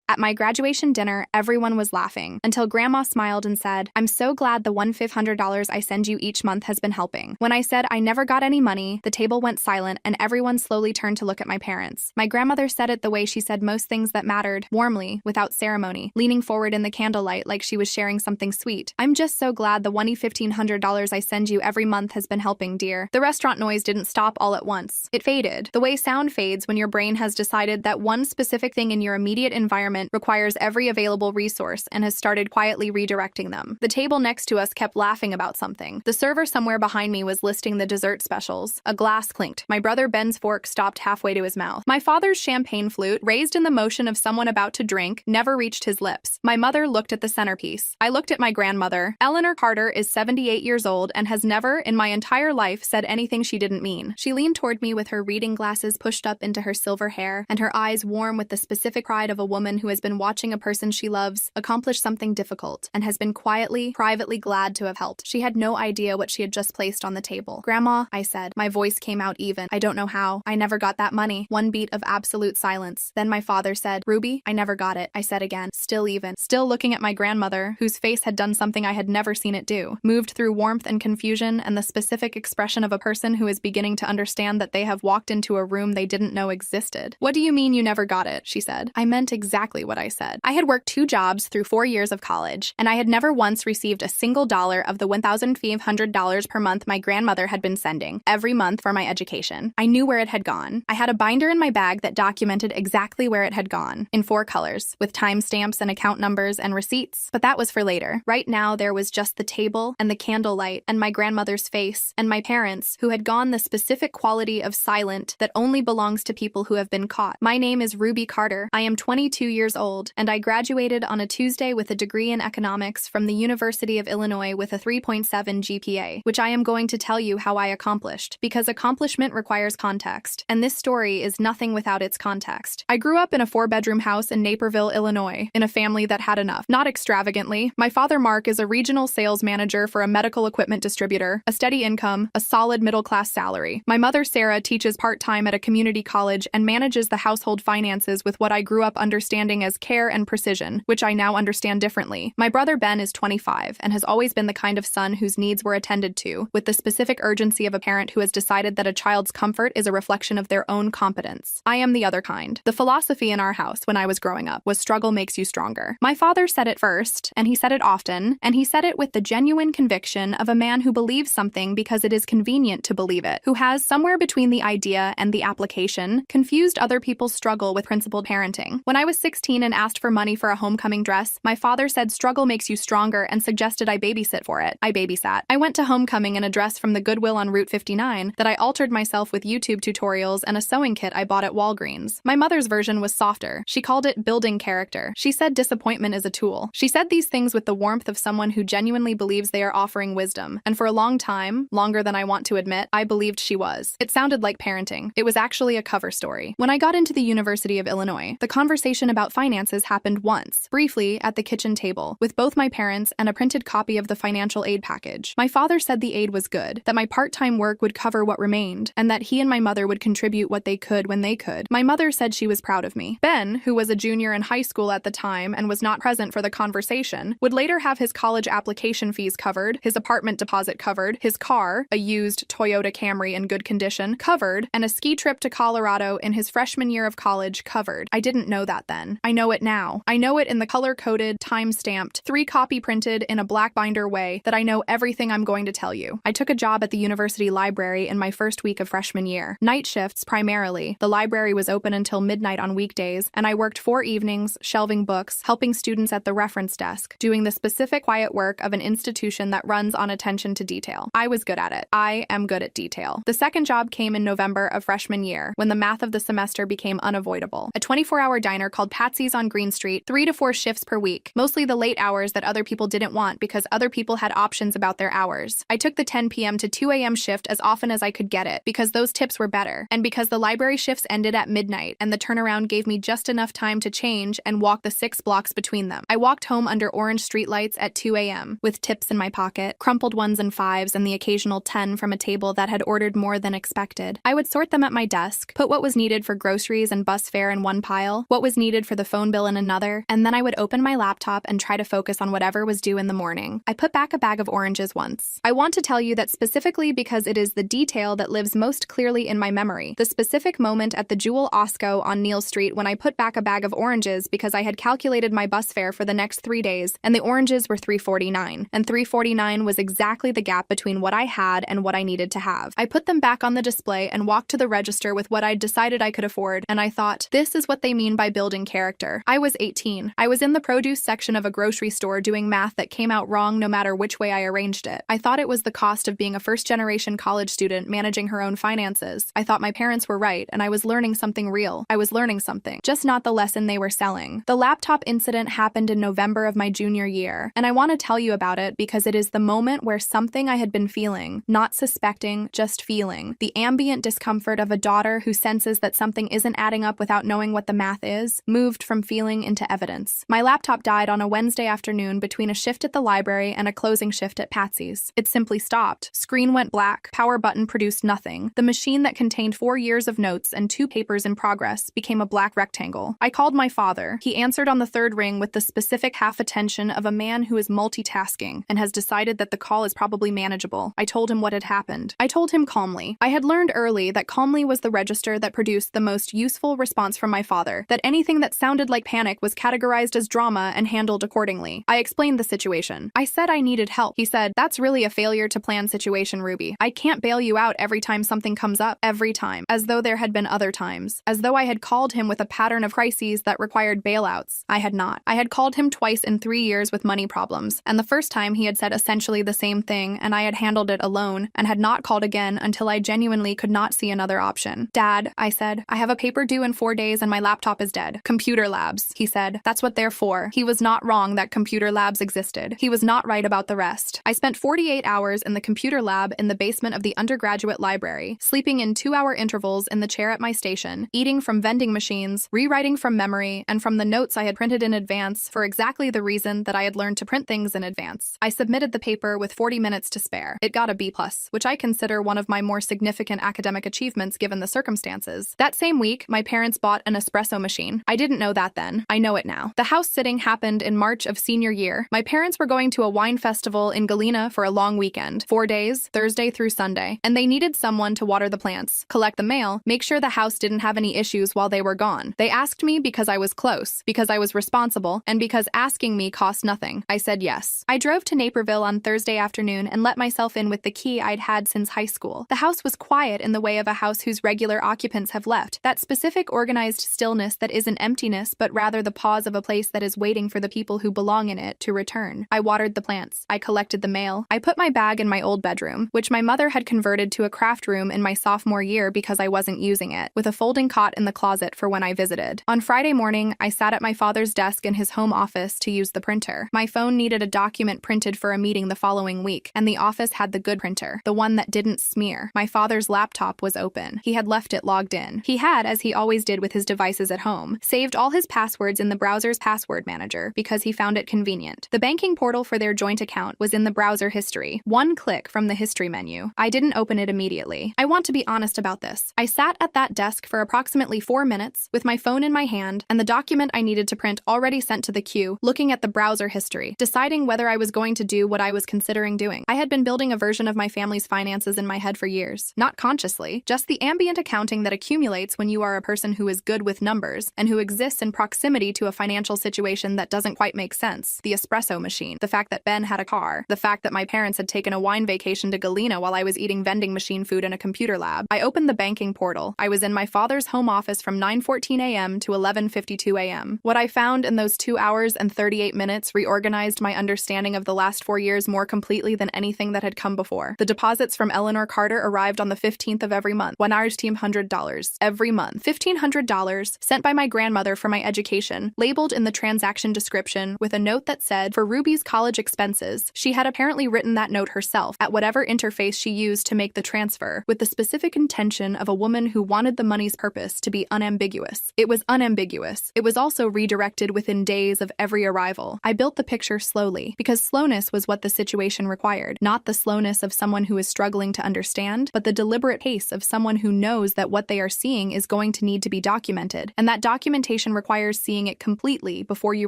At my graduation dinner, everyone was laughing, until Grandma smiled and said, "I'm so glad the $1,500 I send you each month has been helping." When I said I never got any money, the table went silent and everyone slowly turned to look at my parents. My grandmother said it the way she said most things that mattered, warmly, without ceremony, leaning forward in the candlelight like she was sharing something sweet. "I'm just so glad the $1,500 I send you every month has been helping, dear." The restaurant noise didn't stop all at once. It faded, the way sound fades when your brain has decided that one specific thing in your immediate environment requires every available resource and has started quietly redirecting them. The table next to us kept laughing about something. The server somewhere behind me was listing the dessert specials. A glass clinked. My brother Ben's fork stopped halfway to his mouth. My father's champagne flute, raised in the motion of someone about to drink, never reached his lips. My mother looked at the centerpiece. I looked at my grandmother. Eleanor Carter is 78 years old and has never, in my entire life, said anything she didn't mean. She leaned toward me with her reading glasses pushed up into her silver hair, and her eyes warm with the specific pride of a woman who has been watching a person she loves accomplish something difficult, and has been quietly, privately glad to have helped. She had no idea what she had just placed on the table. "Grandma," I said. My voice came out even. "I don't know how. I never got that money." One beat of absolute silence. Then my father said, "Ruby, I never got it." I said again, still even, still looking at my grandmother, whose face had done something I had never seen it do, moved through warmth and confusion and the specific expression of a person who is beginning to understand that they have walked into a room they didn't know existed. "What do you mean you never got it?" she said. I meant exactly what I said. I had worked 2 jobs through 4 years of college, and I had never once received a single dollar of the $1,500 per month my grandmother had been sending every month for my education. I knew where it had gone. I had a binder in my bag that documented exactly where it had gone, in 4 colors, with timestamps and account numbers and receipts, but that was for later. Right now, there was just the table and the candlelight and my grandmother's face and my parents, who had gone the specific quality of silent that only belongs to people who have been caught. My name is Ruby Carter. I am 22 years old, and I graduated on a Tuesday with a degree in economics from the University of Illinois with a 3.7 GPA, which I am going to tell you how I accomplished, because accomplishment requires context, and this story is nothing without its context. I grew up in a 4-bedroom house in Naperville, Illinois, in a family that had enough. Not extravagantly. My father, Mark, is a regional sales manager for a medical equipment distributor, a steady income, a solid middle-class salary. My mother, Sarah, teaches part-time at a community college and manages the household finances with what I grew up understanding as care and precision, which I now understand differently. My brother, Ben, is 25 and has always been the kind of son whose needs were attended to, with the specific urgency of a parent who has decided that a child's comfort is a reflection of their own competence. I am the other kind. The philosophy in our house when I was growing up was struggle makes you stronger. My father said it first, and he said it often, and he said it with the genuine conviction of a man who believes something because it is convenient to believe it, who has, somewhere between the idea and the application, confused other people's struggle with principled parenting. When I was 16 and asked for money for a homecoming dress, my father said struggle makes you stronger and suggested I babysit for it. I babysat. I went to homecoming in a dress from the Goodwill on Route 59 that I altered myself with YouTube tutorials and a sewing kit I bought at Walgreens. My mother's version was softer. She called it building character. She said disappointment is a tool. She said these things with the warmth of someone who genuinely believes they are offering wisdom, and for a long time, longer than I want to admit, I believed she was. It sounded like parenting. It was actually a cover story. When I got into the University of Illinois, the conversation about finances happened once, briefly, at the kitchen table, with both my parents and a printed copy of the financial aid package. My father said the aid was good, that my part-time work would cover what remained, and that he and my mother would contribute what they could when they could. My mother said she was proud of me. Ben, who was a junior in high school at the time and was not present for the conversation, would later have his college application fees covered, his apartment deposit covered, his car, a used Toyota Camry in good condition, covered, and a ski trip to Colorado in his freshman year of college covered. I didn't know that then. I know it now. I know it in the color-coded, time-stamped, 3-copy printed in a black binder way that I know everything I'm going to tell you. I took a job at the university library in my first week of freshman year. Night shifts, primarily. The library was open until midnight on weekdays, and I worked 4 evenings, shelving books, helping students at the reference desk, doing the specific quiet work of an institution that runs on attention to detail. I was good at it. I am good at detail. The second job came in November of freshman year, when the math of the semester became unavoidable. A 24-hour diner called Patsy's on Green Street, 3 to 4 shifts per week, mostly the late hours that other people didn't want because other people had options about their hours. I took the 10 p.m. to 2 a.m. shift as often as I could get it, because those tips were better, and because the library shifts ended at midnight, and the turnaround gave me just enough time to change and walk the 6 blocks between them. I walked home under orange streetlights at 2 a.m., with tips in my pocket, crumpled 1s and 5s, and the occasional 10 from a table that had ordered more than expected. I would sort them at my desk, put what was needed for groceries and bus fare in one pile, what was needed for the phone bill in another, and then I would open my laptop and try to focus on whatever was due in the morning. I put back a bag of oranges once. I want to tell you that specifically because it is the detail that lives most clearly in my memory. The specific moment at the Jewel Osco on Neal Street when I put back a bag of oranges because I had calculated my bus fare for the next 3 days, and the oranges were $3.49, and $3.49 was exactly the gap between what I had and what I needed to have. I put them back on the display and walked to the register with what I'd decided I could afford, and I thought, this is what they mean by building character. I was 18. I was in the produce section of a grocery store doing math that came out wrong no matter which way I arranged it. I thought it was the cost of being a first-generation college student managing her own finances. I thought my parents were right, and I was learning something real. I was learning something, just not the lesson they were selling. The laptop incident happened in November of my junior year, and I want to tell you about it because it is the moment where something I had been feeling, not suspecting, just feeling, the ambient discomfort of a daughter who senses that something isn't adding up without knowing what the math is, moved from feeling into evidence. My laptop died on a Wednesday afternoon between a shift at the library and a closing shift at Patsy's. It simply stopped. Screen went black. Power button produced nothing. The machine that contained 4 years of notes and 2 papers in progress became a black rectangle. I called my father. He answered on the third ring with the specific half attention of a man who is multitasking and has decided that the call is probably manageable. I told him what had happened. I told him calmly. I had learned early that calmly was the register that produced the most useful response from my father, that anything that sounded like panic was categorized as drama and handled accordingly. I explained the situation. I said I needed help. He said, "That's really a failure to plan situation, Ruby. I can't bail you out every time something comes up, every time," as though there had been other times, as though I had called him with a pattern of crises that required bailouts. I had not. I had called him twice in 3 years with money problems, and the first time he had said essentially the same thing, and I had handled it alone, and had not called again until I genuinely could not see another option. "Dad," I said, "I have a paper due in 4 days and my laptop is dead." "Computer labs," he said. "That's what they're for." He was not wrong that computer labs existed. He was not right about the rest. I spent 48 hours in the computer lab in the basement of the undergraduate library, sleeping in 2-hour intervals in the chair at my station, eating from vending machines, rewriting from memory, and from the notes I had printed in advance for exactly the reason that I had learned to print things in advance. I submitted the paper with 40 minutes to spare. It got a B+, which I consider one of my more significant academic achievements given the circumstances. That same week, my parents bought an espresso machine. I didn't know that then. I know it now. The house sitting happened in March of senior year. My parents were going to a wine festival in Galena for a long weekend, 4 days, Thursday through Sunday, and they needed someone to water the plants, collect the mail, make sure the house didn't have any issues while they were gone. They asked me because I was close, because I was responsible, and because asking me cost nothing. I said yes. I drove to Naperville on Thursday afternoon and let myself in with the key I'd had since high school. The house was quiet in the way of a house whose regular occupants have left, that specific organized stillness that isn't emptiness but rather the pause of a place that is waiting for the people who belong in it to return. I watered the plants. I collected the mail. I put my bag in my old bedroom, which my mother had converted to a craft room in my sophomore year because I wasn't using it, with a folding cot in the closet for when I visited. On Friday morning, I sat at my father's desk in his home office to use the printer. My phone needed a document printed for a meeting the following week, and the office had the good printer, the one that didn't smear. My father's laptop was open. He had left it logged in. He had, as he always did with his devices at home, saved all his passwords in the browser's password manager because he found it convenient. The banking portal for their joint account was in the browser history, one click from the history menu. I didn't open it immediately. I want to be honest about this. I sat at that desk for approximately 4 minutes with my phone in my hand and the document I needed to print already sent to the queue, looking at the browser history, deciding whether I was going to do what I was considering doing. I had been building a version of my family's finances in my head for years, not consciously, just the ambient accounting that accumulates when you are a person who is good with numbers and who exists in proximity to a financial situation that doesn't quite make sense. The espresso machine, the fact that Ben had a car, the fact that my parents had taken a wine vacation to Galena while I was eating vending machine food in a computer lab. I opened the banking portal. I was in my father's home office from 9:14 a.m. to 11:52 a.m. What I found in those 2 hours and 38 minutes reorganized my understanding of the last 4 years more completely than anything that had come before. The deposits from Eleanor Carter arrived on the 15th of every month. One hour's team $100 every month. $1,500 sent by my grandmother for my education, labeled in the transaction description with a note that said, "For Ruby's college expenses." She had apparently written that note herself at whatever interface she used to make the transfer, with the specific intention of a woman who wanted the money's purpose to be unambiguous. It was unambiguous. It was also redirected within days of every arrival. I built the picture slowly, because slowness was what the situation required, not the slowness of someone who is struggling to understand, but the deliberate pace of someone who knows that what they are seeing is going to need to be documented, and that documentation information requires seeing it completely before you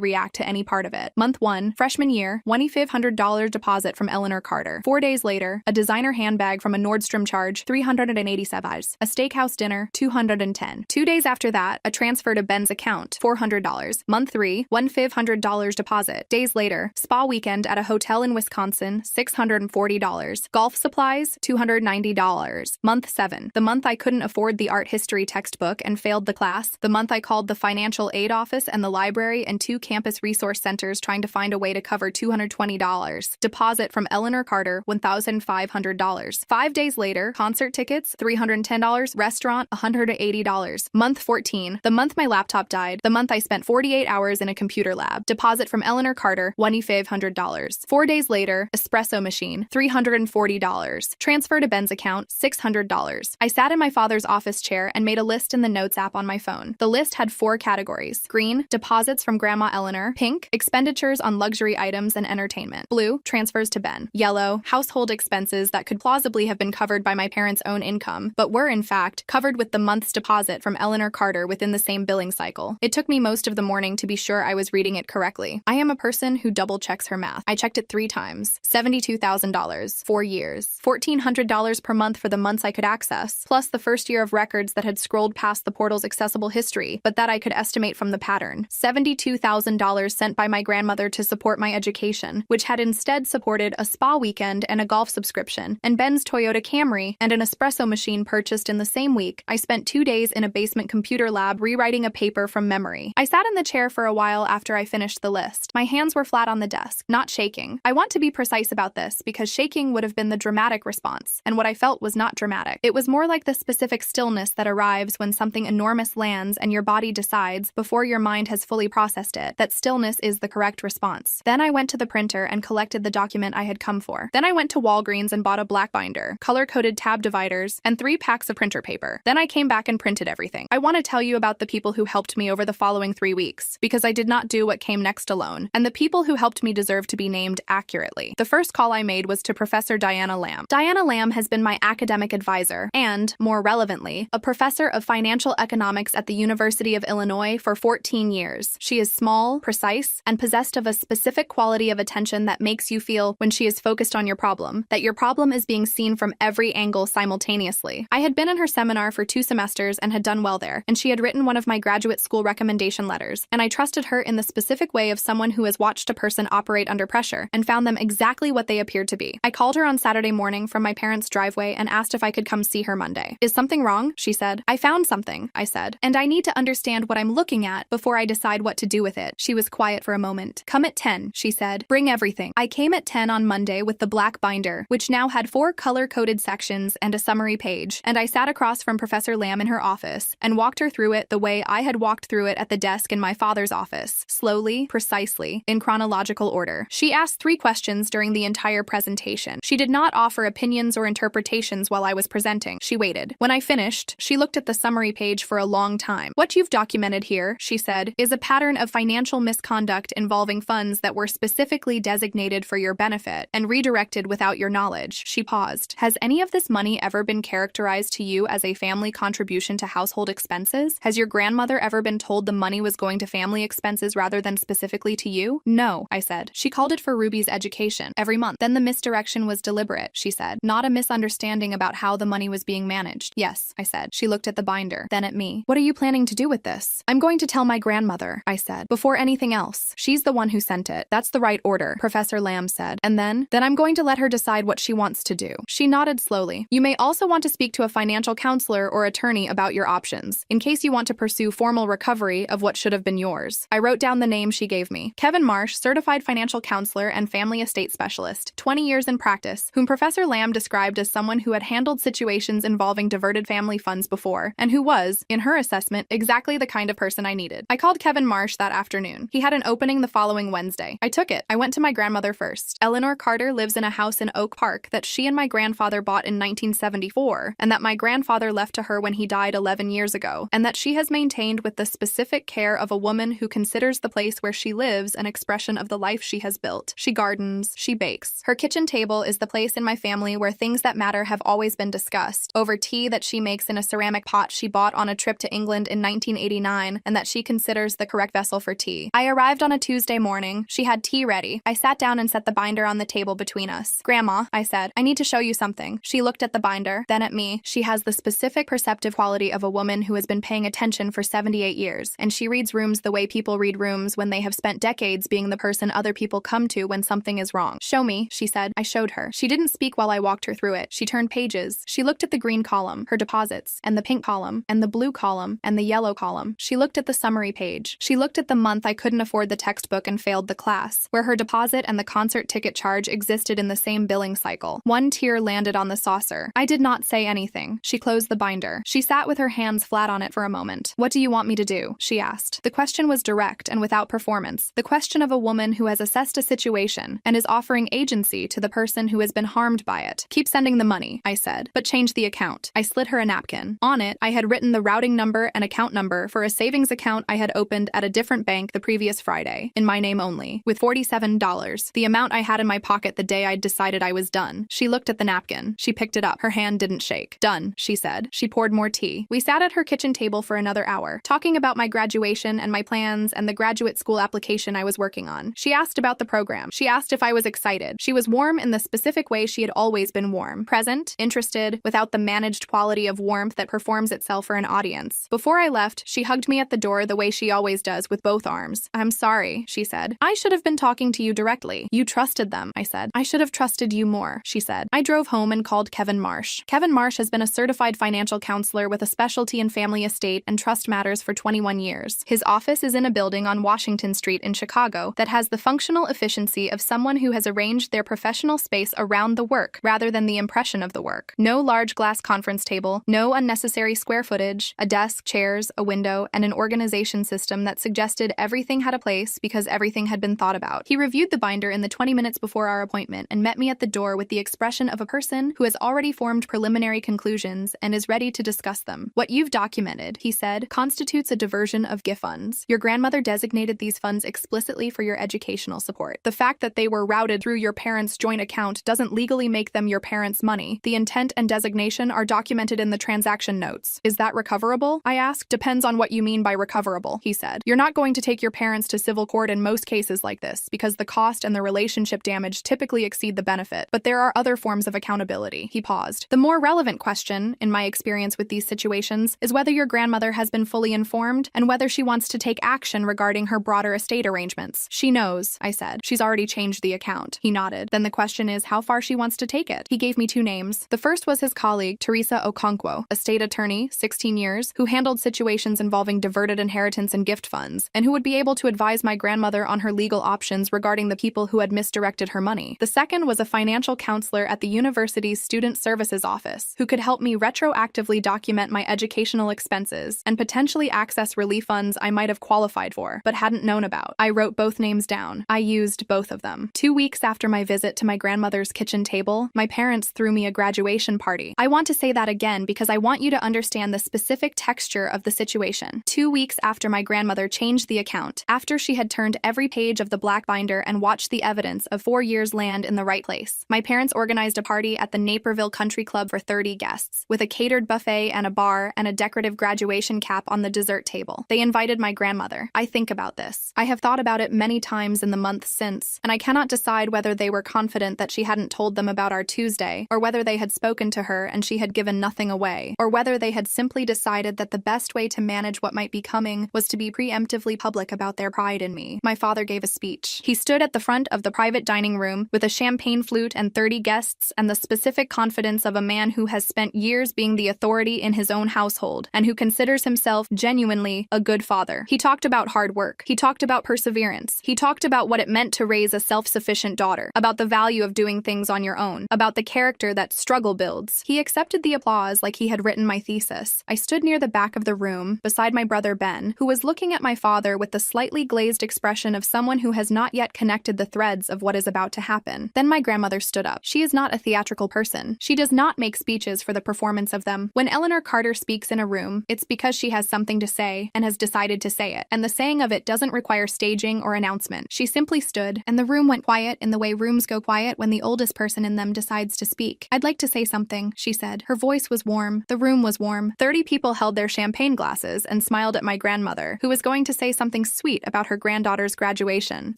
react to any part of it. Month 1, freshman year, $2,500 deposit from Eleanor Carter. 4 days later, a designer handbag from a Nordstrom charge, $387. A steakhouse dinner, $210. 2 days after that, a transfer to Ben's account, $400. Month 3, $1,500 deposit. Days later, spa weekend at a hotel in Wisconsin, $640. Golf supplies, $290. Month 7, the month I couldn't afford the art history textbook and failed the class. The month I called the financial aid office and the library and 2 campus resource centers trying to find a way to cover $220. Deposit from Eleanor Carter, $1,500. 5 days later, concert tickets, $310. Restaurant, $180. Month 14, the month my laptop died. The month I spent 48 hours in a computer lab. Deposit from Eleanor Carter, $2,500. 4 days later, espresso machine, $340. Transfer to Ben's account, $600. I sat in my father's office chair and made a list in the Notes app on my phone. The list had 4 categories. Green, deposits from Grandma Eleanor. Pink, expenditures on luxury items and entertainment. Blue, transfers to Ben. Yellow, household expenses that could plausibly have been covered by my parents' own income, but were in fact covered with the month's deposit from Eleanor Carter within the same billing cycle. It took me most of the morning to be sure I was reading it correctly. I am a person who double checks her math. I checked it 3 times. $72,000, 4 years. $1,400 per month for the months I could access, plus the first year of records that had scrolled past the portal's accessible history, but that I could estimate from the pattern. $72,000 sent by my grandmother to support my education, which had instead supported a spa weekend and a golf subscription, and Ben's Toyota Camry, and an espresso machine purchased in the same week. I spent 2 days in a basement computer lab rewriting a paper from memory. I sat in the chair for a while after I finished the list. My hands were flat on the desk, not shaking. I want to be precise about this because shaking would have been the dramatic response, and what I felt was not dramatic. It was more like the specific stillness that arrives when something enormous lands and your body decides, before your mind has fully processed it, that stillness is the correct response. Then I went to the printer and collected the document I had come for. Then I went to Walgreens and bought a black binder, color-coded tab dividers, and 3 packs of printer paper. Then I came back and printed everything. I want to tell you about the people who helped me over the following 3 weeks, because I did not do what came next alone, and the people who helped me deserve to be named accurately. The first call I made was to Professor Diana Lamb. Diana Lamb has been my academic advisor and, more relevantly, a professor of financial economics at the University of Illinois for 14 years. She is small, precise, and possessed of a specific quality of attention that makes you feel, when she is focused on your problem, that your problem is being seen from every angle simultaneously. I had been in her seminar for 2 semesters and had done well there, and she had written one of my graduate school recommendation letters, and I trusted her in the specific way of someone who has watched a person operate under pressure and found them exactly what they appeared to be. I called her on Saturday morning from my parents' driveway and asked if I could come see her Monday. "Is something wrong?" she said. "I found something," I said, "and I need to understand what I'm looking at before I decide what to do with it." She was quiet for a moment. "Come at 10, she said. "Bring everything." I came at 10 on Monday with the black binder, which now had 4 color-coded sections and a summary page, and I sat across from Professor Lamb in her office and walked her through it the way I had walked through it at the desk in my father's office, slowly, precisely, in chronological order. She asked 3 questions during the entire presentation. She did not offer opinions or interpretations while I was presenting. She waited. When I finished, she looked at the summary page for a long time. "What you've documented here," she said, "is a pattern of financial misconduct involving funds that were specifically designated for your benefit and redirected without your knowledge." She paused. "Has any of this money ever been characterized to you as a family contribution to household expenses? Has your grandmother ever been told the money was going to family expenses rather than specifically to you?" "No," I said. "She called it for Ruby's education every month." "Then the misdirection was deliberate," she said, "not a misunderstanding about how the money was being managed." "Yes," I said. She looked at the binder, then at me. "What are you planning to do with this?" "I'm going to tell my grandmother," I said, "before anything else. She's the one who sent it." "That's the right order," Professor Lamb said. "And then I'm going to let her decide what she wants to do." She nodded slowly. "You may also want to speak to a financial counselor or attorney about your options, in case you want to pursue formal recovery of what should have been yours." I wrote down the name she gave me. Kevin Marsh, certified financial counselor and family estate specialist, 20 years in practice, whom Professor Lamb described as someone who had handled situations involving diverted family funds before, and who was, in her assessment, exactly the kind of person I needed. I called Kevin Marsh that afternoon. He had an opening the following Wednesday. I took it. I went to my grandmother first. Eleanor Carter lives in a house in Oak Park that she and my grandfather bought in 1974, and that my grandfather left to her when he died 11 years ago, and that she has maintained with the specific care of a woman who considers the place where she lives an expression of the life she has built. She gardens, she bakes. Her kitchen table is the place in my family where things that matter have always been discussed, over tea that she makes in a ceramic pot she bought on a trip to England in 1989 sign and that she considers the correct vessel for tea. I arrived on a Tuesday morning. She had tea ready. I sat down and set the binder on the table between us. "Grandma," I said, "I need to show you something." She looked at the binder, then at me. She has the specific perceptive quality of a woman who has been paying attention for 78 years, and she reads rooms the way people read rooms when they have spent decades being the person other people come to when something is wrong. "Show me," she said. I showed her. She didn't speak while I walked her through it. She turned pages. She looked at the green column, her deposits, and the pink column, and the blue column, and the yellow column. She looked at the summary page. She looked at the month I couldn't afford the textbook and failed the class, where her deposit and the concert ticket charge existed in the same billing cycle. One tear landed on the saucer. I did not say anything. She closed the binder. She sat with her hands flat on it for a moment. "What do you want me to do?" she asked. The question was direct and without performance. The question of a woman who has assessed a situation and is offering agency to the person who has been harmed by it. "Keep sending the money," I said, "but change the account." I slid her a napkin. On it, I had written the routing number and account number for a savings account I had opened at a different bank the previous Friday, in my name only, with $47, the amount I had in my pocket the day I'd decided I was done. She looked at the napkin. She picked it up. Her hand didn't shake. "Done," she said. She poured more tea. We sat at her kitchen table for another hour, talking about my graduation and my plans and the graduate school application I was working on. She asked about the program. She asked if I was excited. She was warm in the specific way she had always been warm. Present, interested, without the managed quality of warmth that performs itself for an audience. Before I left, she hugged me at the door the way she always does, with both arms. "I'm sorry," she said. "I should have been talking to you directly. You trusted them," I said. "I should have trusted you more," she said. I drove home and called Kevin Marsh. Kevin Marsh has been a certified financial counselor with a specialty in family estate and trust matters for 21 years. His office is in a building on Washington Street in Chicago that has the functional efficiency of someone who has arranged their professional space around the work rather than the impression of the work. No large glass conference table, no unnecessary square footage, a desk, chairs, a window, and an organization system that suggested everything had a place because everything had been thought about. He reviewed the binder in the 20 minutes before our appointment and met me at the door with the expression of a person who has already formed preliminary conclusions and is ready to discuss them. "What you've documented," he said, "constitutes a diversion of gift funds. Your grandmother designated these funds explicitly for your educational support. The fact that they were routed through your parents' joint account doesn't legally make them your parents' money. The intent and designation are documented in the transaction notes. Is that recoverable?" I asked. "Depends on what you mean by recoverable," he said. "You're not going to take your parents to civil court in most cases like this because the cost and the relationship damage typically exceed the benefit, but there are other forms of accountability." He paused. "The more relevant question, in my experience with these situations, is whether your grandmother has been fully informed and whether she wants to take action regarding her broader estate arrangements." "She knows," I said. "She's already changed the account." He nodded. "Then the question is how far she wants to take it." He gave me two names. The first was his colleague, Teresa Okonkwo, a state attorney, 16 years, who handled situations involving diverted inheritance and gift funds, and who would be able to advise my grandmother on her legal options regarding the people who had misdirected her money. The second was a financial counselor at the university's Student Services Office, who could help me retroactively document my educational expenses and potentially access relief funds I might have qualified for, but hadn't known about. I wrote both names down. I used both of them. 2 weeks after my visit to my grandmother's kitchen table, my parents threw me a graduation party. I want to say that again because I want you to understand the specific texture of the situation. 2 weeks after my grandmother changed the account, after she had turned every page of the black binder and watched the evidence of 4 years' land in the right place, my parents organized a party at the Naperville Country Club for 30 guests, with a catered buffet and a bar and a decorative graduation cap on the dessert table. They invited my grandmother. I think about this. I have thought about it many times in the months since, and I cannot decide whether they were confident that she hadn't told them about our Tuesday, or whether they had spoken to her and she had given nothing away, or whether they had simply decided that the best way to manage what might be coming was to be preemptively public about their pride in me. My father gave a speech. He stood at the front of the private dining room with a champagne flute and 30 guests and the specific confidence of a man who has spent years being the authority in his own household and who considers himself genuinely a good father. He talked about hard work. He talked about perseverance. He talked about what it meant to raise a self-sufficient daughter, about the value of doing things on your own, about the character that struggle builds. He accepted the applause like he had written my thesis. I stood near the back of the room, beside my brother Ben, who was looking at my father with the slightly glazed expression of someone who has not yet connected the threads of what is about to happen. Then my grandmother stood up. She is not a theatrical person. She does not make speeches for the performance of them. When Eleanor Carter speaks in a room, it's because she has something to say and has decided to say it, and the saying of it doesn't require staging or announcement. She simply stood, and the room went quiet in the way rooms go quiet when the oldest person in them decides to speak. "I'd like to say something," she said. Her voice was warm. The room was warm. 30 people held their champagne glasses and smiled at my grandmother, who was going to say something sweet about her granddaughter's graduation.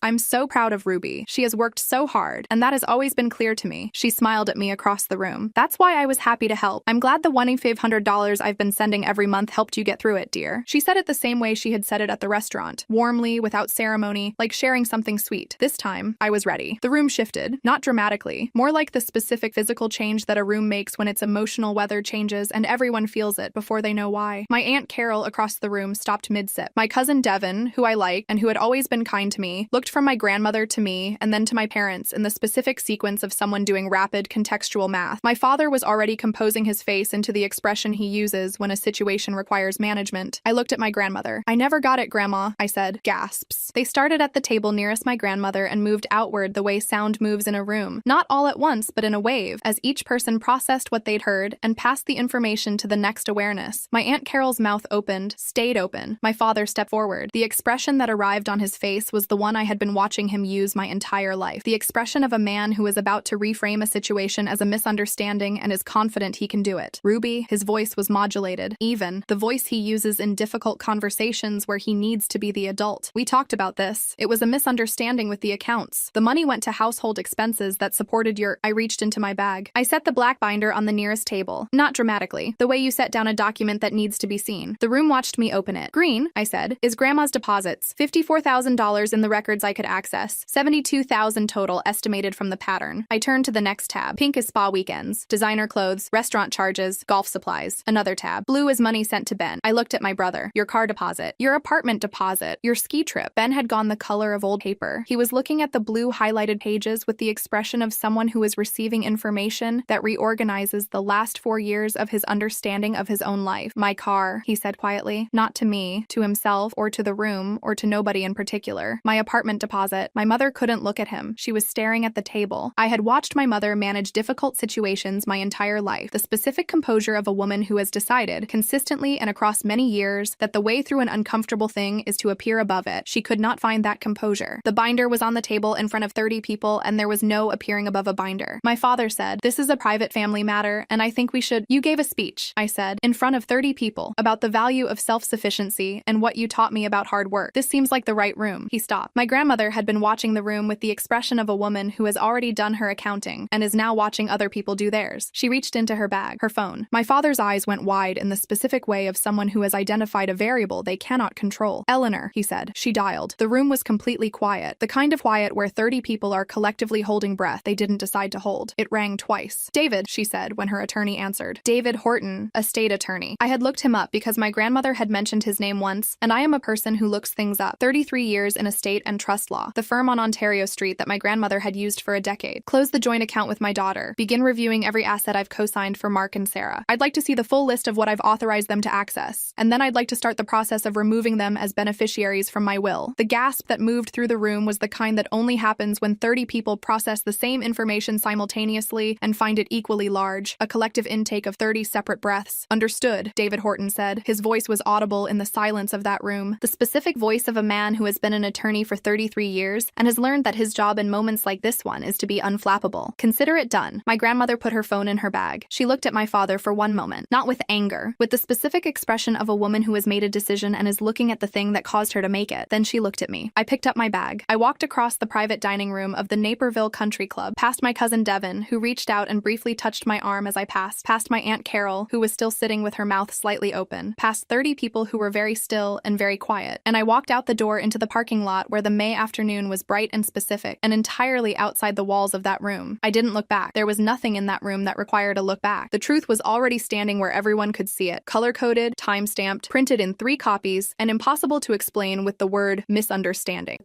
I'm so proud of Ruby. She has worked so hard, and that has always been clear to me. She smiled at me across the room. That's why I was happy to help. I'm glad the $1,500 I've been sending every month helped you get through it, dear. She said it the same way she had said it at the restaurant, warmly, without ceremony, like sharing something sweet. This time, I was ready. The room shifted, not dramatically, more like the specific physical change that a room makes when its emotional weather changes and everyone feels it before they know why. My Aunt Carol across the room stopped mid-sip. My cousin Devin, who I like and who had always been kind to me, looked from my grandmother to me and then to my parents in the specific sequence of someone doing rapid, contextual math. My father was already composing his face into the expression he uses when a situation requires management. I looked at my grandmother. I never got it, Grandma, I said. Gasps. They started at the table nearest my grandmother and moved outward the way sound moves in a room. Not all at once, but in a wave, as each person processed what they'd heard and passed the information to the next awareness. My Aunt Carol's mouth opened, stayed open. My father stepped forward. The expression that arrived on his face was the one I had been watching him use my entire life. The expression of a man who is about to reframe a situation as a misunderstanding and is confident he can do it. Ruby, his voice was modulated, even, the voice he uses in difficult conversations where he needs to be the adult. We talked about this. It was a misunderstanding with the accounts. The money went to household expenses that supported your... I reached into my bag. I set the black binder on the nearest table. Not dramatically. The way you set down a document that needs to be seen. The room watched me open it. Green, I said, is Grandma's deposits. $54,000 in the records I could access. $72,000 total estimated from the pattern. I turned to the next tab. Pink is spa weekends. Designer clothes. Restaurant charges. Golf supplies. Another tab. Blue is money sent to Ben. I looked at my brother. Your car deposit. Your apartment deposit. Your ski trip. Ben had gone the color of old paper. He was looking at the blue highlighted pages with the expression of someone who is receiving information that reorganizes the last 4 years of his understanding of his own life. My car, he said quietly. Not to me, to himself, or to the room, or to nobody in particular. My apartment deposit. My mother couldn't look at him. She was staring at the table. I had watched my mother manage difficult situations my entire life. The specific composure of a woman who has decided, consistently and across many years, that the way through an uncomfortable thing is to appear above it. She could not find that composure. The binder was on the table in front of 30 people, and there was no appearing above a binder. My father said, "This is a private family matter, and I think we should..." "You gave a speech," I said, "in front of 30 people, about the value of self-sufficiency and what you taught me about hard work. This seems like the right room." He stopped. My grandmother had been watching the room with the expression of a woman who has already done her accounting and is now watching other people do theirs. She reached into her bag, her phone. My father's eyes went wide in the specific way of someone who has identified a variable they cannot control. "Eleanor," he said. She dialed. The room was completely quiet, the kind of quiet where 30 people are collectively holding breath they didn't decide to hold. It rang twice. "David," she said when her attorney answered. David Horton, a state attorney. I had looked him up because my grandmother had mentioned his name once, and I am a person who looks things up. 33 years in estate and trust law, the firm on Ontario Street that my grandmother had used for a decade. Close the joint account with my daughter. Begin reviewing every asset I've co-signed for Mark and Sarah. I'd like to see the full list of what I've authorized them to access, and then I'd like to start the process of removing them as beneficiaries from my will. The gasp that moved through the room was the kind that only happens when 30 people process the same information simultaneously and find it equally large, a collective intake of 30 separate breaths. "Understood," David Horton said. His voice was audible in the silence of that room, the specific voice of a man who has been an attorney for 33 years and has learned that his job in moments like this one is to be unflappable. "Consider it done." My grandmother put her phone in her bag. She looked at my father for one moment, not with anger, with the specific expression of a woman who has made a decision and is looking at the thing that caused her to make it. Then she looked at me. I picked up my bag. I walked across the private dining room of the Naperville Country Club, past my cousin Devin, who reached out and briefly touched my arm as I passed, past my Aunt Carol, who was still sitting with her mouth slightly open, past 30 people who were very still and very quiet, and I walked out the door into the parking lot where the May afternoon was bright and specific, and entirely outside the walls of that room. I didn't look back. There was nothing in that room that required a look back. The truth was already standing where everyone could see it, color-coded, time-stamped, printed in 3 copies, and impossible to explain with the word misunderstanding.